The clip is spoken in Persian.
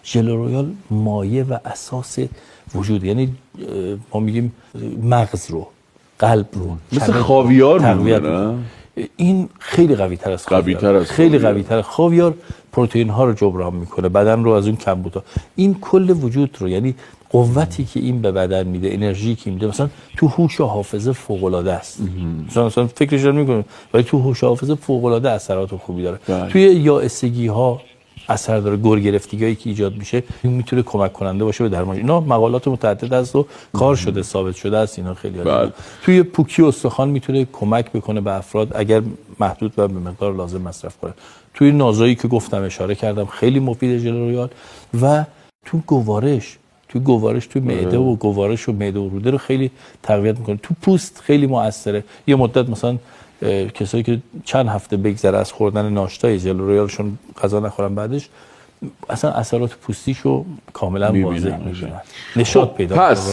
ژل رویال مایه و اساس وجود، یعنی ما میگیم مغز رو، قلب رو، مثل خاویار تقویت میمونه. این خیلی قوی تر از خاویار، خیلی قوی تر. خاویار پروتئین ها رو جبران میکنه، بدن رو از اون کمبودها. این کل وجود رو، یعنی قوتی که این به بدن میده، انرژی که میده، مثلا تو هوش و حافظه فوق العاده است. مثلا فکرش نمیکنه، ولی تو هوش و حافظه فوق العاده اثرات خوبی داره. توی یائسگی ها اثر داره، گرگرفتگیایی که ایجاد میشه این میتونه کمک کننده باشه به درمان. اینا مقالات متعدد است و کار شده، ثابت شده است اینا خیلی. توی پوکی استخوان میتونه کمک بکنه به افراد اگر محدود و به مقدار لازم مصرف کنه. توی نازایی که گفتم اشاره کردم خیلی مفیده ژل رویال. و تو گوارش تو معده و گوارش و معده و روده رو خیلی تقویت میکنه. تو پوست خیلی موثره. یه مدت مثلا کسایی که چند هفته بگذره از خوردن ناشتای ژل رویالشون غذا نخورن، بعدش اصلا اثرات پوستیشو کاملا واضح می‌بینن، نشاط پیدا کنه.